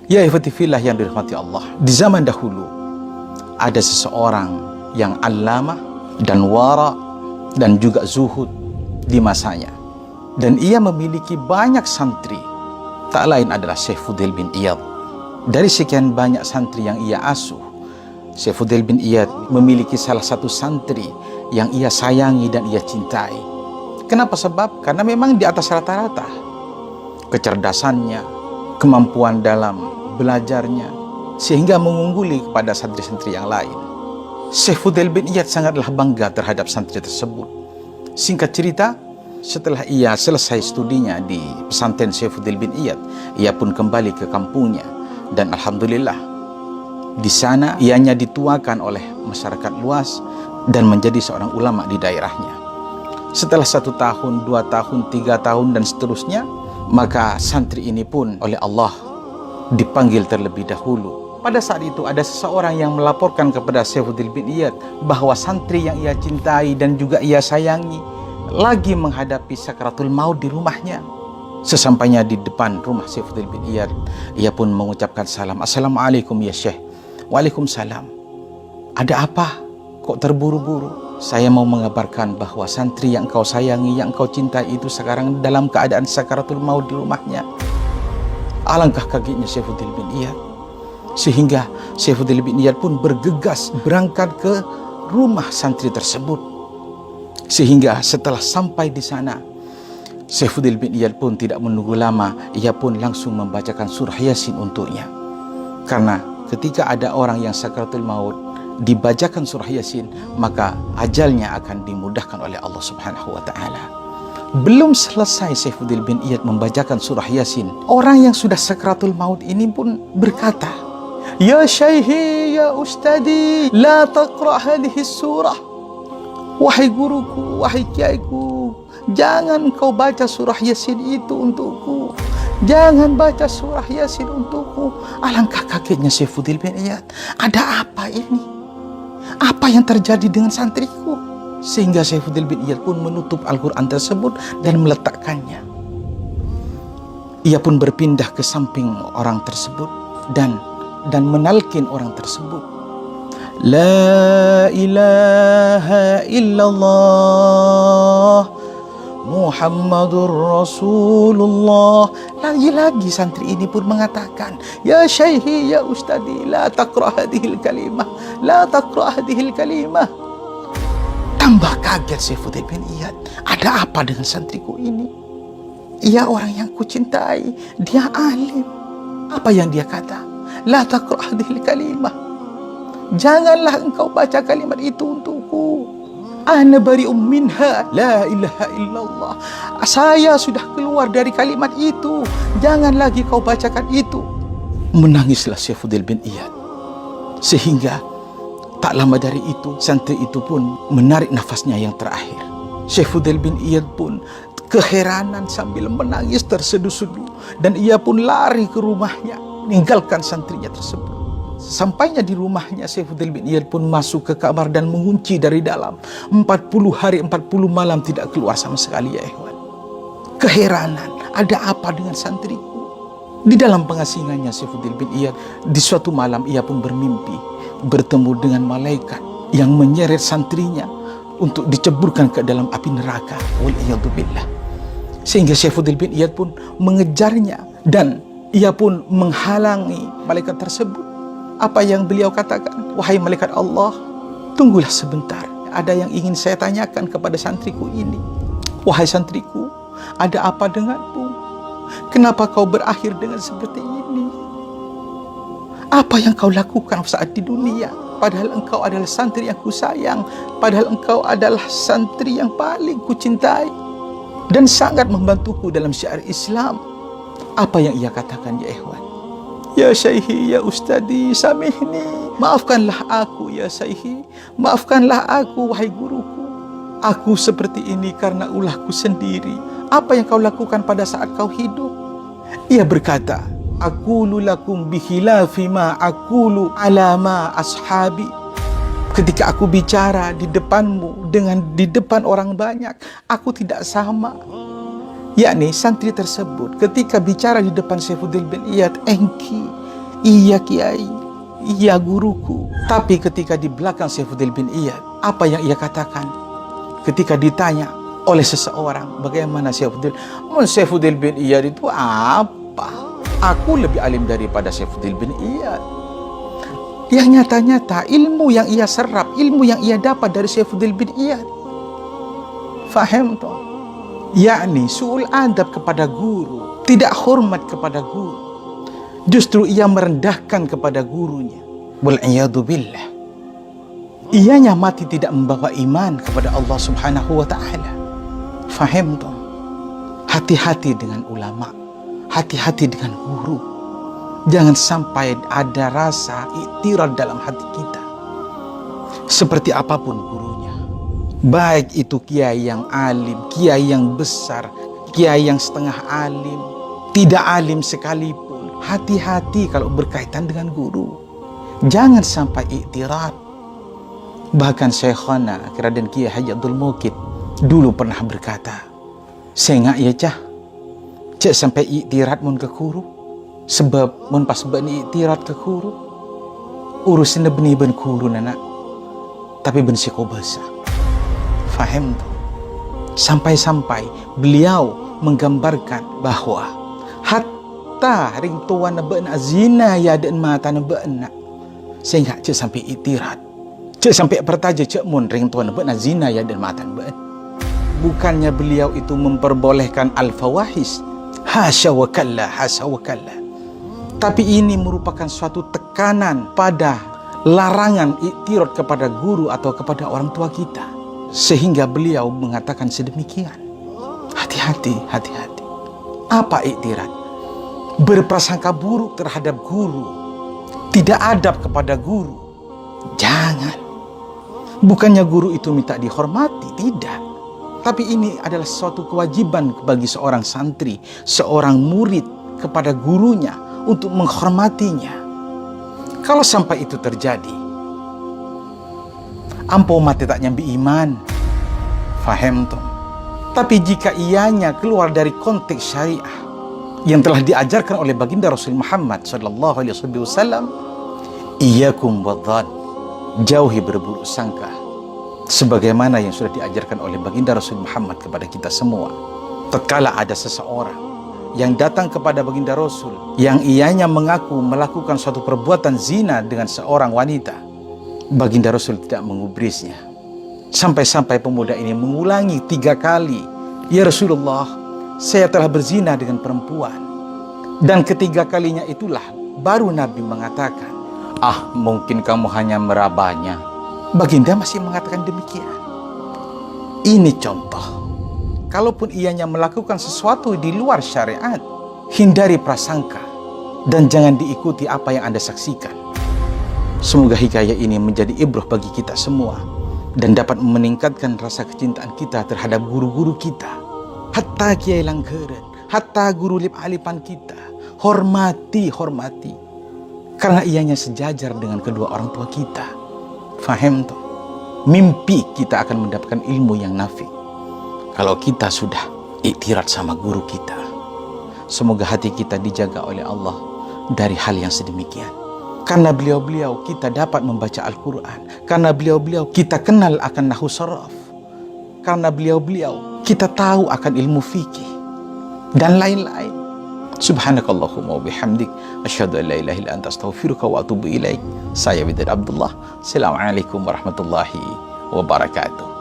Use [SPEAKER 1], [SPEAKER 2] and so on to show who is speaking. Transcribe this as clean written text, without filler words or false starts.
[SPEAKER 1] Ya ikhwati fillah yang dirahmati Allah, di zaman dahulu ada seseorang yang allamah dan wara dan juga zuhud di masanya, dan ia memiliki banyak santri. Tak lain adalah Syekh Fudail bin Iyad. Dari sekian banyak santri yang ia asuh, Syekh Fudail bin Iyad memiliki salah satu santri yang ia sayangi dan ia cintai. Kenapa? Sebab karena memang di atas rata-rata kecerdasannya, kemampuan dalam belajarnya, sehingga mengungguli kepada santri-santri yang lain. Syekh Fudail bin Iyad sangatlah bangga terhadap santri tersebut. Singkat cerita, setelah ia selesai studinya di pesantren Syekh Fudail bin Iyad, ia pun kembali ke kampungnya, dan alhamdulillah di sana ianya dituakan oleh masyarakat luas dan menjadi seorang ulama di daerahnya. Setelah 1 tahun, 2 tahun, 3 tahun dan seterusnya, maka santri ini pun oleh Allah dipanggil terlebih dahulu. Pada saat itu ada seseorang yang melaporkan kepada Syekh Fudail bin Iyad bahwa santri yang ia cintai dan juga ia sayangi lagi menghadapi sakaratul maut di rumahnya. Sesampainya di depan rumah Syekh Fudail bin Iyad, ia pun mengucapkan salam. Assalamualaikum ya Syekh. Waalaikumsalam. Ada apa? Kok terburu-buru? Saya mau mengabarkan bahwa santri yang engkau sayangi, yang engkau cintai itu sekarang dalam keadaan sakaratul maut di rumahnya. Alangkah kagetnya Syekh Fudail bin Iyad, sehingga Syekh Fudail bin Iyad pun bergegas berangkat ke rumah santri tersebut. Sehingga setelah sampai di sana, Syekh Fudail bin Iyad pun tidak menunggu lama, ia pun langsung membacakan surah Yasin untuknya. Karena ketika ada orang yang sakaratul maut dibacakan surah Yasin, maka ajalnya akan dimudahkan oleh Allah Subhanahu wa taala. Belum selesai Syekh Fudail bin Iyad membacakan surah Yasin, orang yang sudah sakaratul maut ini pun berkata, "Ya Syekhi, ya Ustadi, la taqra hadhihi surah." Wahai guruku, wahai kiaiku, jangan kau baca surah Yasin itu untukku. Jangan baca surah Yasin untukku. Alangkah kagetnya Syekh Fudail bin Iyad. Ada apa ini? Apa yang terjadi dengan santriku? Sehingga Syekh Fudail bin Iyad pun menutup Al-Quran tersebut dan meletakkannya. Ia pun berpindah ke samping orang tersebut dan menalkin orang tersebut. La ilaha illallah Muhammadur Rasulullah. Lagi-lagi santri ini pun mengatakan, "Ya Syekhi, ya Ustadi, la taqra hadhil kalimah, la taqra hadhil kalimah." Tambah kaget Syekh Fudail bin Iyad. Ada apa dengan santriku ini? Ia orang yang kucintai, dia alim. Apa yang dia kata? La taqra hadhil kalimah. Janganlah engkau baca kalimat itu untukku. Ana bari'um minha, la ilaha illallah. Saya sudah keluar dari kalimat itu. Jangan lagi kau bacakan itu. Menangislah Syekh Fudail bin Iyad. Sehingga tak lama dari itu, santri itu pun menarik nafasnya yang terakhir. Syekh Fudail bin Iyad pun keheranan sambil menangis terseduh-seduh. Dan ia pun lari ke rumahnya, meninggalkan santrinya tersebut. Sampainya di rumahnya, Syekh Fudail bin Iyad pun masuk ke kamar dan mengunci dari dalam. 40 hari 40 malam tidak keluar sama sekali ya ikhwan. Keheranan, ada apa dengan santriku? Di dalam pengasingannya Syekh Fudail bin Iyad, di suatu malam ia pun bermimpi bertemu dengan malaikat yang menyeret santrinya untuk diceburkan ke dalam api neraka. Wal'iyadzubillah. Sehingga Syekh Fudail bin Iyad pun mengejarnya dan ia pun menghalangi malaikat tersebut. Apa yang beliau katakan? Wahai malaikat Allah, tunggulah sebentar. Ada yang ingin saya tanyakan kepada santriku ini. Wahai santriku, ada apa denganmu? Kenapa kau berakhir dengan seperti ini? Apa yang kau lakukan saat di dunia? Padahal engkau adalah santri yang kusayang. Padahal engkau adalah santri yang paling kucintai dan sangat membantuku dalam syiar Islam. Apa yang ia katakan ya ikhwan? Ya Syekhi, ya Ustadi, samihni. Maafkanlah aku ya Syekhi. Maafkanlah aku wahai guruku. Aku seperti ini karena ulahku sendiri. Apa yang kau lakukan pada saat kau hidup? Ia berkata, aqulu lakum bikhilafi ma aqulu ala ma ashabi. Ketika aku bicara di depanmu dengan di depan orang banyak, aku tidak sama. Yakni santri tersebut ketika bicara di depan Syekh Fudail bin Iyad engki, iya kiai, iya guruku. Tapi ketika di belakang Saifuddin bin Iyad, apa yang ia katakan? Ketika ditanya oleh seseorang, bagaimana Saifuddin? Saifuddin bin Iyad itu apa? Aku lebih alim daripada Saifuddin bin Iyad. Yang nyata-nyata ilmu yang ia serap, ilmu yang ia dapat dari Saifuddin bin Iyad. Faham toh? Yakni su'ul adab kepada guru, tidak hormat kepada guru. Justru ia merendahkan kepada gurunya. Wal'iyadu billah. Ianya mati tidak membawa iman kepada Allah Subhanahu wa ta'ala. Faham toh? Hati-hati dengan ulama, hati-hati dengan guru. Jangan sampai ada rasa iktirad dalam hati kita. Seperti apapun gurunya, baik itu kiai yang alim, kiai yang besar, kiai yang setengah alim, tidak alim sekalipun, hati-hati kalau berkaitan dengan guru. Jangan sampai iktirad. Bahkan Syekhana Raden Kiai Haji Abdul Muqid dulu pernah berkata, "Saya ya cah, cek sampai iktirad mun ke guru. Sebab mun pas bani iktirad ke guru, urusin benih ben guru nana, tapi ben siko basah." Faham tuh? Sampai-sampai beliau menggambarkan bahwa hatta ring tuan ben azina ya den mata ben, sehingga cek sampai iktirad. Cek sampai pertaja cek mun ring tuan ben azina ya den mata ben. Bukannya beliau itu memperbolehkan al-fawahis, hasya wa kalla, hasya wa kalla. Tapi ini merupakan suatu tekanan pada larangan iktirad kepada guru atau kepada orang tua kita. Sehingga beliau mengatakan sedemikian. Hati-hati, hati-hati. Apa iktirad? Berprasangka buruk terhadap guru. Tidak adab kepada guru. Jangan. Bukannya guru itu minta dihormati, tidak. Tapi ini adalah suatu kewajiban bagi seorang santri, seorang murid kepada gurunya untuk menghormatinya. Kalau sampai itu terjadi, ampo mati tak nyambi iman. Faham tuh? Tapi jika ianya keluar dari konteks syariah yang telah diajarkan oleh baginda Rasul Muhammad sallallahu alaihi wasallam, iyyakum wadzan, jauhi berburuk sangka, sebagaimana yang sudah diajarkan oleh baginda Rasul Muhammad kepada kita semua. Tatkala ada seseorang yang datang kepada baginda Rasul, yang ianya mengaku melakukan suatu perbuatan zina dengan seorang wanita, baginda Rasul tidak mengubrisnya. Sampai-sampai pemuda ini mengulangi 3 kali, "Ya Rasulullah, saya telah berzina dengan perempuan." Dan ketiga kalinya itulah baru Nabi mengatakan, "Ah, mungkin kamu hanya merabanya." Baginda masih mengatakan demikian. Ini contoh. Kalaupun ianya melakukan sesuatu di luar syariat, hindari prasangka dan jangan diikuti apa yang Anda saksikan. Semoga hikayah ini menjadi ibrah bagi kita semua dan dapat meningkatkan rasa kecintaan kita terhadap guru-guru kita. Hatta kiai langgeren, hatta guru lip-alipan kita. Hormati. Karena ianya sejajar dengan kedua orang tua kita. Faham tuh? Mimpi kita akan mendapatkan ilmu yang nafi kalau kita sudah iktirad sama guru kita. Semoga hati kita dijaga oleh Allah dari hal yang sedemikian. Karena beliau-beliau kita dapat membaca Al-Quran. Karena beliau-beliau kita kenal akan nahwu saraf. Karena beliau-beliau kita tahu akan ilmu fikih dan lain-lain. Subhanakallahumma wa bihamdik, asyhadu an la ilaha illa anta, astaghfiruka wa atubu ilaik. Saya Widad Abdullah. Assalamualaikum warahmatullahi wabarakatuh.